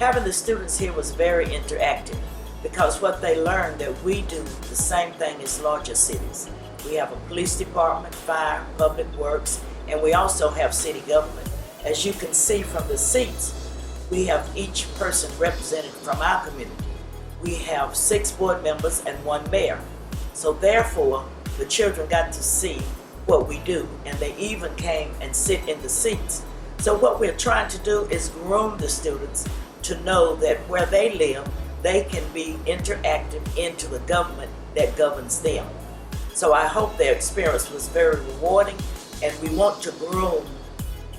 having the students here was very interactive because what they learned that we do the same thing as larger cities. We have a police department, fire, public works, and we also have city government. As you can see from the seats, we have each person represented from our community. We have 6 board members and 1 mayor. So therefore, the children got to see what we do, and they even came and sit in the seats. So what we're trying to do is groom the students to know that where they live, they can be interactive into the government that governs them. So I hope their experience was very rewarding, and we want to groom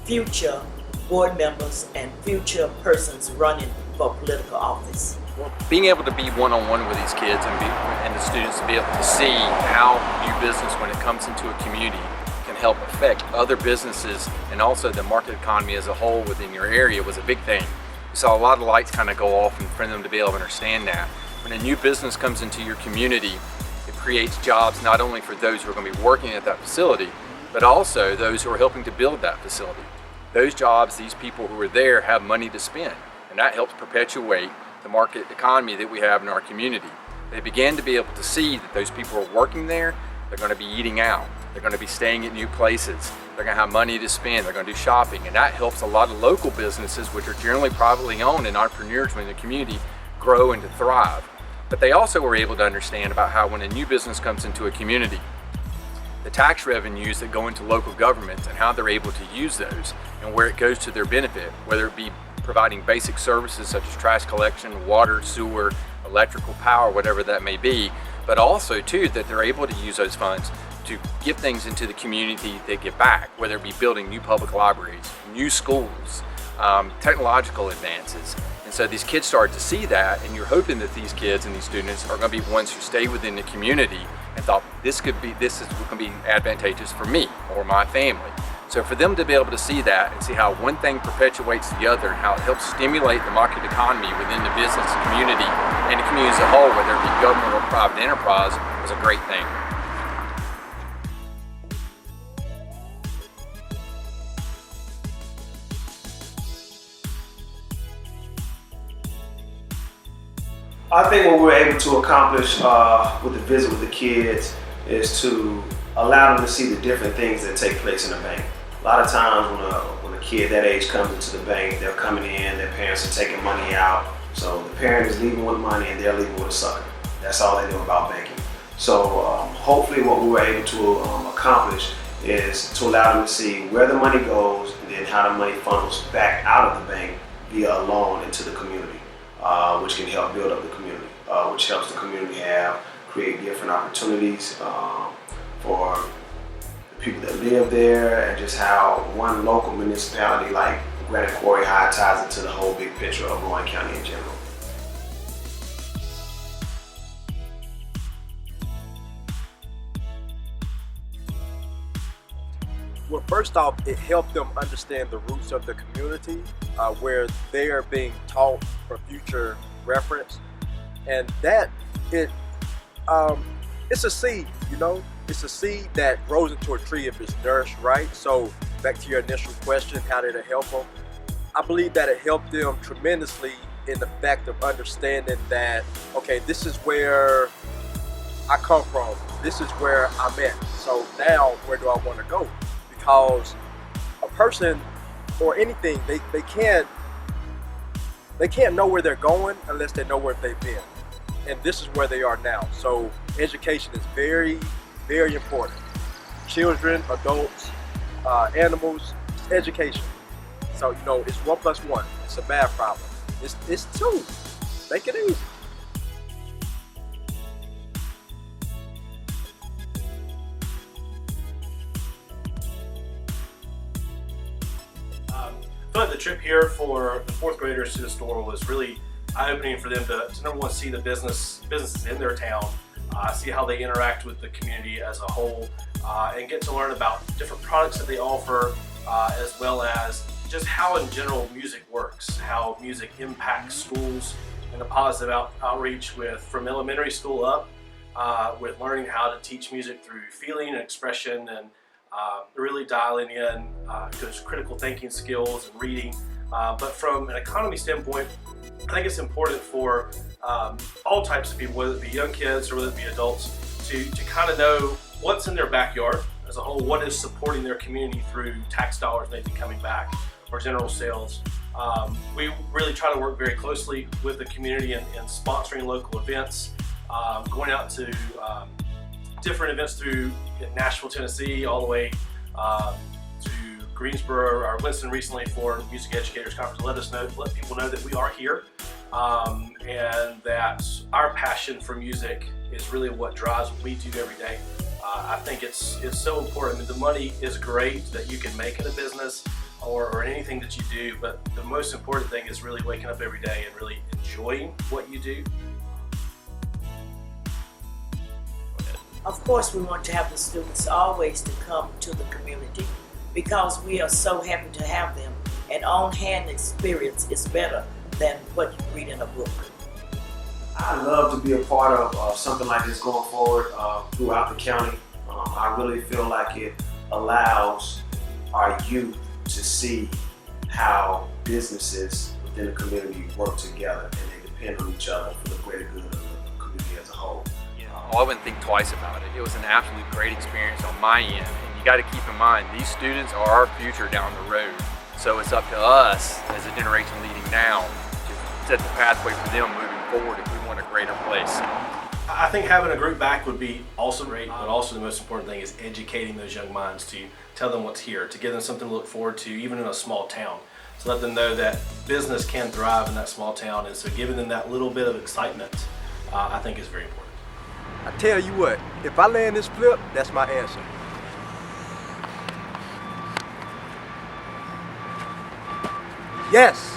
future board members and future persons running for political office. Well, being able to be one-on-one with these kids and the students to be able to see how new business, when it comes into a community, can help affect other businesses and also the market economy as a whole within your area was a big thing. We saw a lot of lights kind of go off, and for them to be able to understand that. When a new business comes into your community, it creates jobs not only for those who are going to be working at that facility, but also those who are helping to build that facility. Those jobs, these people who are there have money to spend, and that helps perpetuate the market economy that we have in our community. They began to be able to see that those people are working there, they're going to be eating out, they're going to be staying at new places, they're going to have money to spend, they're going to do shopping, and that helps a lot of local businesses, which are generally privately owned and entrepreneurs within the community, grow and to thrive. But they also were able to understand about how when a new business comes into a community, the tax revenues that go into local governments and how they're able to use those and where it goes to their benefit, whether it be providing basic services such as trash collection, water, sewer, electrical power, whatever that may be, but also too that they're able to use those funds to give things into the community that give back, whether it be building new public libraries, new schools, technological advances. And so these kids started to see that, and you're hoping that these kids and these students are going to be ones who stay within the community and thought this is going to be advantageous for me or my family. So for them to be able to see that and see how one thing perpetuates the other and how it helps stimulate the market economy within the business community and the community as a whole, whether it be government or private enterprise, was a great thing. I think what we're able to accomplish with the visit with the kids is to allow them to see the different things that take place in a bank. A lot of times when a kid that age comes into the bank, they're coming in, their parents are taking money out. So the parent is leaving with money and they're leaving with a sucker. That's all they know about banking. So hopefully what we were able to accomplish is to allow them to see where the money goes and then how the money funnels back out of the bank via a loan into the community, which can help build up the community, which helps the community create different opportunities for the people that live there, and just how one local municipality like Granite Quarry High ties into the whole big picture of Rowan County in general. Well, first off, it helped them understand the roots of the community, where they are being taught for future reference, and that it's a seed, you know. It's a seed that grows into a tree if it's nourished right. So back to your initial question, how did it help them? I believe that it helped them tremendously in the fact of understanding that, okay, this is where I come from, this is where I'm at, so now where do I want to go? Because a person or anything, they can't know where they're going unless they know where they've been, and this is where they are now. So education is very, very important. Children, adults, animals, education. So, you know, it's 1 + 1. It's a math problem. It's 2. Make it easy. I feel like the trip here for the 4th graders to the store was really eye-opening for them to number one, see the businesses in their town, see how they interact with the community as a whole, and get to learn about different products that they offer, as well as just how in general music works, how music impacts schools in a positive outreach from elementary school up, with learning how to teach music through feeling and expression, and really dialing in those critical thinking skills and reading. But from an economy standpoint, I think it's important for all types of people, whether it be young kids or whether it be adults, to kind of know what's in their backyard as a whole, what is supporting their community through tax dollars maybe coming back or general sales. We really try to work very closely with the community in sponsoring local events, going out to different events through Nashville, Tennessee, all the way to Greensboro or Winston recently for Music Educators Conference. Let people know that we are here, and that our passion for music is really what drives what we do every day. I think it's so important. I mean, the money is great that you can make in a business or in anything that you do, but the most important thing is really waking up every day and really enjoying what you do. Of course, we want to have the students always to come to the community because we are so happy to have them. And on-hand experience is better than what you read in a book. I love to be a part of something like this going forward throughout the county. I really feel like it allows our youth to see how businesses within the community work together and they depend on each other for the greater good of the community as a whole. I wouldn't think twice about it. It was an absolute great experience on my end. And you got to keep in mind, these students are our future down the road. So it's up to us as a generation leading now to set the pathway for them moving forward if we want a greater place. I think having a group back would be also great, but also the most important thing is educating those young minds to tell them what's here, to give them something to look forward to, even in a small town. To let them know that business can thrive in that small town, and so giving them that little bit of excitement, I think is very important. I tell you what, if I land this flip, that's my answer. Yes.